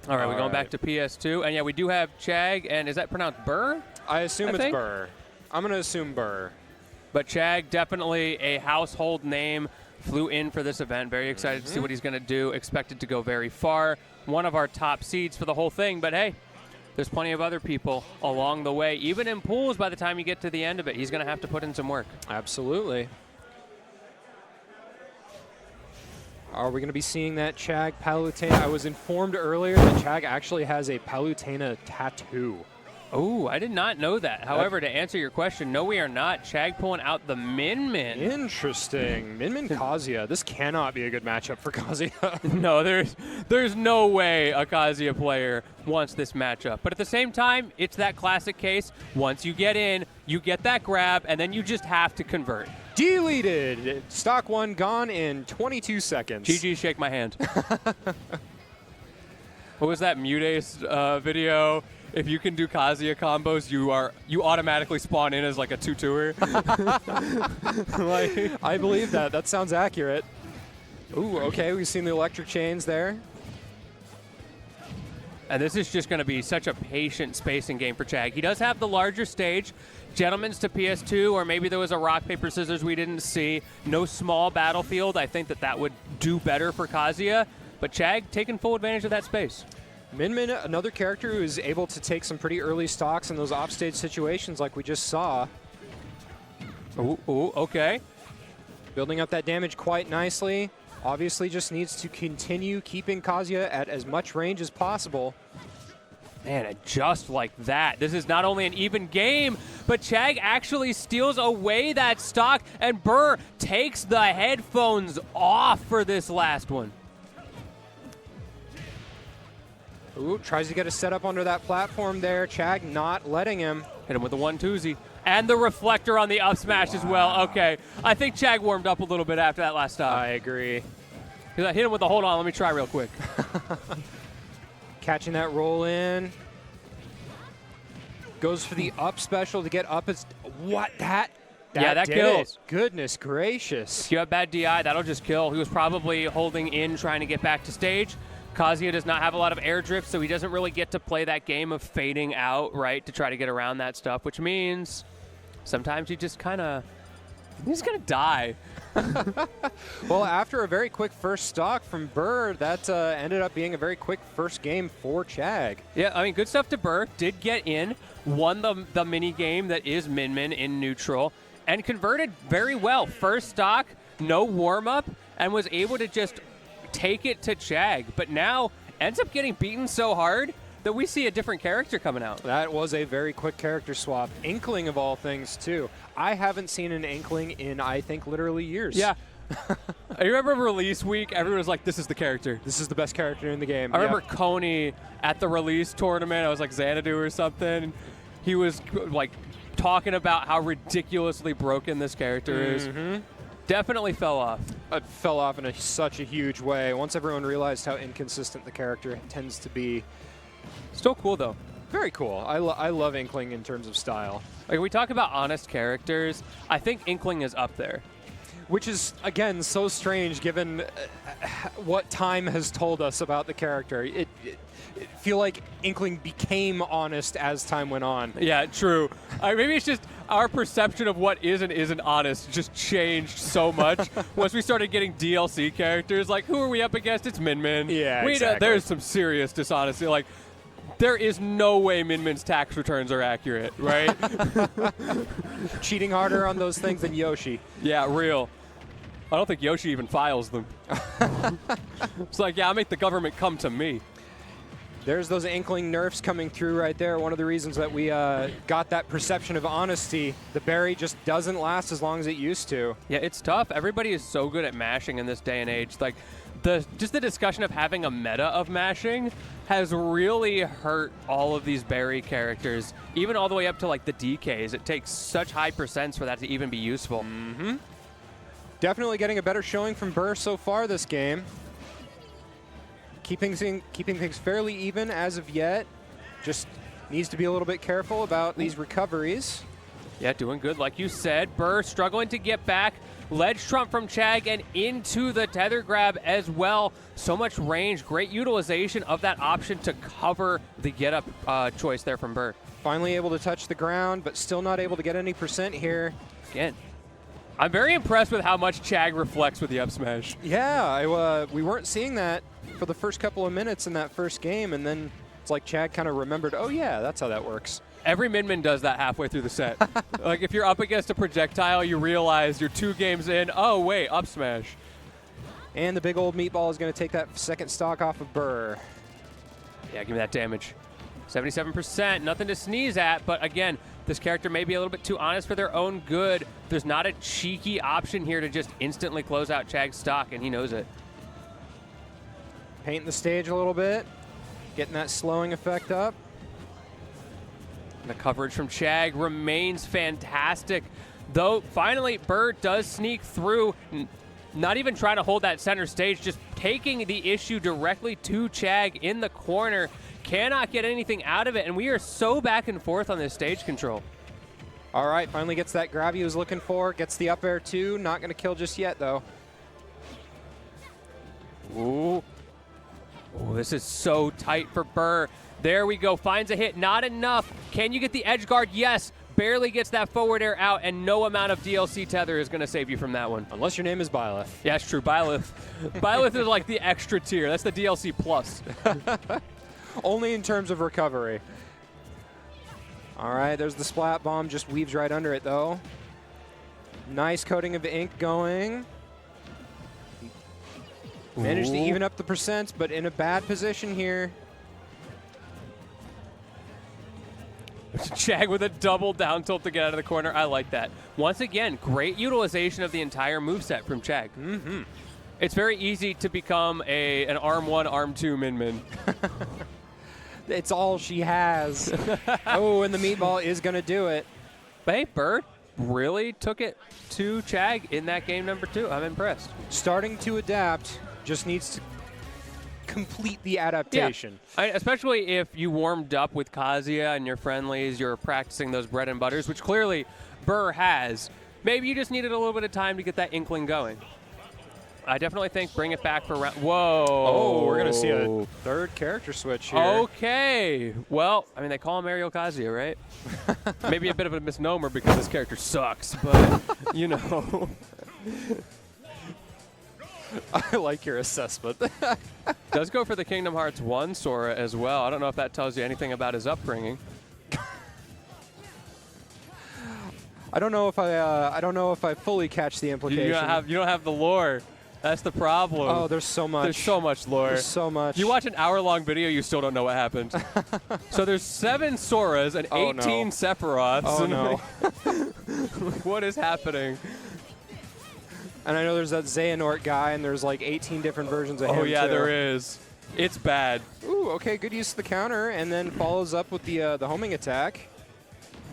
All right, we're going back to PS2. And, yeah, we do have Chag. And is that pronounced Burr? I assume it's Burr. I'm going to assume Burr. But Chag, definitely a household name, flew in for this event. Very excited to see what he's going to do. Expected to go very far. One of our top seeds for the whole thing. But, hey, there's plenty of other people along the way. Even in pools, by the time you get to the end of it, he's going to have to put in some work. Absolutely. Are we going to be seeing that Chag Palutena? I was informed earlier that Chag actually has a Palutena tattoo. Oh, I did not know that. However, to answer your question, no, we are not. Chag pulling out the Miin-Min. Interesting. Miin-Min Kazuya. This cannot be a good matchup for Kazuya. No, there's no way a Kazuya player wants this matchup. But at the same time, it's that classic case. Once you get in, you get that grab, and then you just have to convert. Deleted. Stock 1 gone in 22 seconds. GG, shake my hand. What was that Mute-Ace video? If you can do Kazuya combos, you automatically spawn in as like a 2-2er. Like, I believe that. That sounds accurate. Ooh, okay, we've seen the electric chains there. And this is just going to be such a patient spacing game for Chag. He does have the larger stage. Gentlemen's to PS2, or maybe there was a rock, paper, scissors we didn't see. No small battlefield. I think that would do better for Kazuya. But Chag taking full advantage of that space. Miin-Min, another character who is able to take some pretty early stocks in those offstage situations like we just saw. Ooh, okay. Building up that damage quite nicely. Obviously just needs to continue keeping Kazuya at as much range as possible. Man, and just like that, this is not only an even game, but Chag actually steals away that stock, and Burr takes the headphones off for this last one. Ooh, tries to get a setup under that platform there. Chag not letting him. Hit him with the 1-2-zy. And the reflector on the up smash as well. Okay, I think Chag warmed up a little bit after that last stop. I agree. Because I hit him with the hold on, let me try real quick. Catching that roll in. Goes for the up special to get up. What? That kills. Goodness gracious. If you have bad DI, that'll just kill. He was probably holding in, trying to get back to stage. Kazuya does not have a lot of air drift, so he doesn't really get to play that game of fading out, right, to try to get around that stuff, which means sometimes you just kind of, he's going to die. Well, after a very quick first stock from Burr, that ended up being a very quick first game for Chag. Yeah, I mean, good stuff to Burr. Did get in, won the mini game that is Miin-Min in neutral, and converted very well. First stock, no warm-up, and was able to just take it to Chag, but now ends up getting beaten so hard that we see a different character coming out. That was a very quick character swap. Inkling of all things, too. I haven't seen an Inkling in, I think, literally years. Yeah. I remember release week, everyone was like, this is the character. This is the best character in the game. I remember Coney at the release tournament, I was like Xanadu or something. He was like talking about how ridiculously broken this character is. Definitely fell off. It fell off in such a huge way. Once everyone realized how inconsistent the character tends to be. Still cool, though. Very cool. I love Inkling in terms of style. Like, we talk about honest characters. I think Inkling is up there. Which is, again, so strange given what time has told us about the character. It feel like Inkling became honest as time went on. Yeah, true. Maybe it's just our perception of what is and isn't honest just changed so much once we started getting DLC characters. Like, who are we up against? It's Miin-Min. Yeah, exactly. There's some serious dishonesty. Like, there is no way Miin-Min's tax returns are accurate, right? Cheating harder on those things than Yoshi. Yeah, real. I don't think Yoshi even files them. It's like, yeah, I'll make the government come to me. There's those Inkling nerfs coming through right there. One of the reasons that we got that perception of honesty. The berry just doesn't last as long as it used to. Yeah, it's tough. Everybody is so good at mashing in this day and age. Like, just the discussion of having a meta of mashing has really hurt all of these berry characters. Even all the way up to, like, the DKs. It takes such high percents for that to even be useful. Definitely getting a better showing from Burr so far this game. Keeping things fairly even as of yet. Just needs to be a little bit careful about these recoveries. Yeah, doing good. Like you said, Burr struggling to get back Ledge trump from Chag and into the tether grab as well. So much range, great utilization of that option to cover the get-up choice there from Burr. Finally able to touch the ground, but still not able to get any percent here. Again, I'm very impressed with how much Chag reflects with the up smash. Yeah, we weren't seeing that for the first couple of minutes in that first game, and then it's like Chag kind of remembered, oh yeah, that's how that works. Every Miin-Min does that halfway through the set. Like if you're up against a projectile, you realize you're 2 games in, oh wait, up smash. And the big old meatball is going to take that second stock off of Burr. Yeah, give me that damage. 77%, nothing to sneeze at, but again, this character may be a little bit too honest for their own good. There's not a cheeky option here to just instantly close out Chag's stock, and he knows it. Painting the stage a little bit, getting that slowing effect up. And the coverage from Chag remains fantastic, though finally Burr does sneak through, not even trying to hold that center stage, just taking the issue directly to Chag in the corner. Cannot get anything out of it, and we are so back and forth on this stage control. All right, finally gets that grab he was looking for, gets the up air too. Not going to kill just yet, though. Ooh. Oh, this is so tight for Burr. There we go, finds a hit, not enough. Can you get the edge guard? Yes, barely gets that forward air out, and no amount of DLC tether is going to save you from that one. Unless your name is Byleth. Yeah, it's true, Byleth. Byleth is like the extra tier. That's the DLC plus. Only in terms of recovery. All right, there's the splat bomb, just weaves right under it, though. Nice coating of ink going. Managed to even up the percents, but in a bad position here. Chag with a double down tilt to get out of the corner. I like that. Once again, great utilization of the entire moveset from Chag. Mm-hmm. It's very easy to become an arm 1, arm 2 Miin-Min. It's all she has. Oh, and the meatball is going to do it. But hey, Burr really took it to Chag in that game number 2. I'm impressed. Starting to adapt, just needs to complete the adaptation. Yeah. Especially if you warmed up with Kazuya and your friendlies, you're practicing those bread and butters, which clearly Burr has. Maybe you just needed a little bit of time to get that inkling going. I definitely think bring it back for round. Whoa. Oh, we're going to see a third character switch here. Okay. Well, I mean, they call him Ariel Kazuya, right? Maybe a bit of a misnomer because this character sucks, but, you know. I like your assessment. Does go for the Kingdom Hearts 1 Sora as well. I don't know if that tells you anything about his upbringing. I don't know if I fully catch the implication. You don't have the lore. That's the problem. Oh, there's so much. There's so much lore. There's so much. You watch an hour-long video, you still don't know what happened. So there's 7 Soras and 18 Sephiroths. Oh, no. What is happening? And I know there's that Xehanort guy, and there's like 18 different versions of him, Oh, yeah, too. there is. It's bad. Ooh, okay, good use of the counter, and then follows up with the homing attack.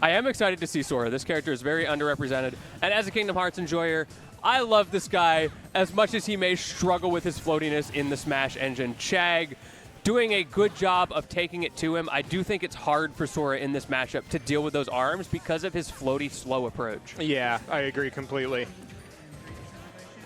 I am excited to see Sora. This character is very underrepresented. And as a Kingdom Hearts enjoyer, I love this guy as much as he may struggle with his floatiness in the Smash engine. Chag doing a good job of taking it to him. I do think it's hard for Sora in this matchup to deal with those arms because of his floaty, slow approach. Yeah, I agree completely.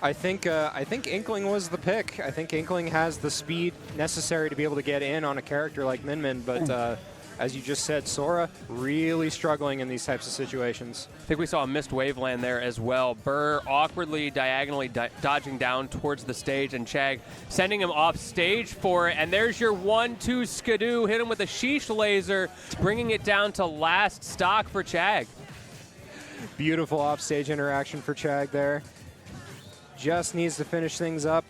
I think Inkling was the pick. I think Inkling has the speed necessary to be able to get in on a character like Miin-Min, but as you just said, Sora really struggling in these types of situations. I think we saw a missed waveland there as well. Burr awkwardly, diagonally dodging down towards the stage, and Chag sending him off stage for it. And there's your 1-2 skidoo. Hit him with a sheesh laser, bringing it down to last stock for Chag. Beautiful offstage interaction for Chag there. Just needs to finish things up.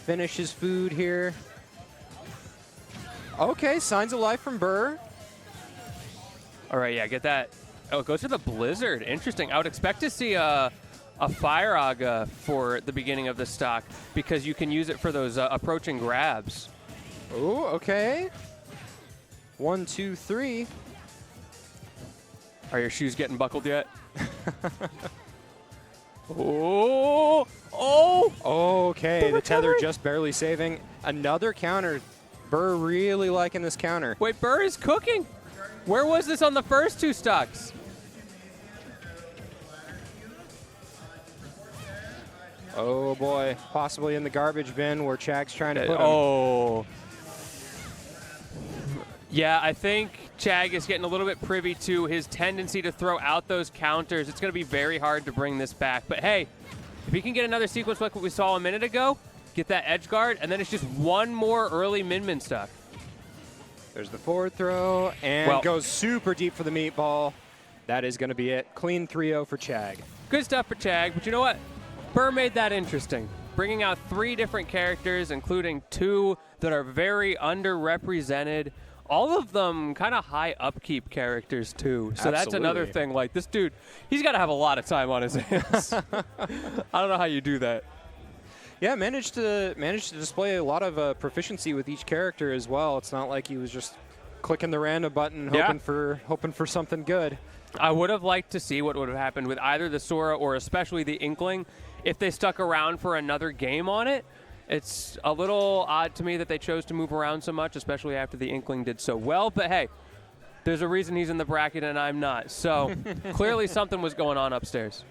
Finish his food here. Okay, signs of life from Burr. All right, yeah, get that. Oh, it goes for the Blizzard. Interesting. I would expect to see a Fire Aga for the beginning of the stock because you can use it for those approaching grabs. Oh, okay. 1, 2, 3. Are your shoes getting buckled yet? Oh! Oh! Okay, the tether just barely saving. Another counter. Burr really liking this counter. Wait, Burr is cooking. Where was this on the first 2 stocks? Oh boy, possibly in the garbage bin where Chag's trying to put him. Oh. Yeah, I think Chag is getting a little bit privy to his tendency to throw out those counters. It's going to be very hard to bring this back. But hey, if he can get another sequence like what we saw a minute ago, get that edge guard, and then it's just one more early Min-Min stuff. There's the forward throw, and goes super deep for the meatball. That is going to be it. Clean 3-0 for Chag. Good stuff for Chag, but you know what? Burr made that interesting. Bringing out 3 different characters, including 2 that are very underrepresented. All of them kind of high upkeep characters, too. So that's another thing. Like, this dude, he's got to have a lot of time on his hands. I don't know how you do that. Yeah, managed to display a lot of proficiency with each character as well. It's not like he was just clicking the random button, hoping for something good. I would have liked to see what would have happened with either the Sora or especially the Inkling if they stuck around for another game on it. It's a little odd to me that they chose to move around so much, especially after the Inkling did so well. But hey, there's a reason he's in the bracket and I'm not. So clearly something was going on upstairs.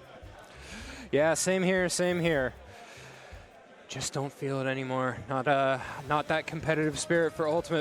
Yeah, same here, same here. Just don't feel it anymore. Not that competitive spirit for Ultimate.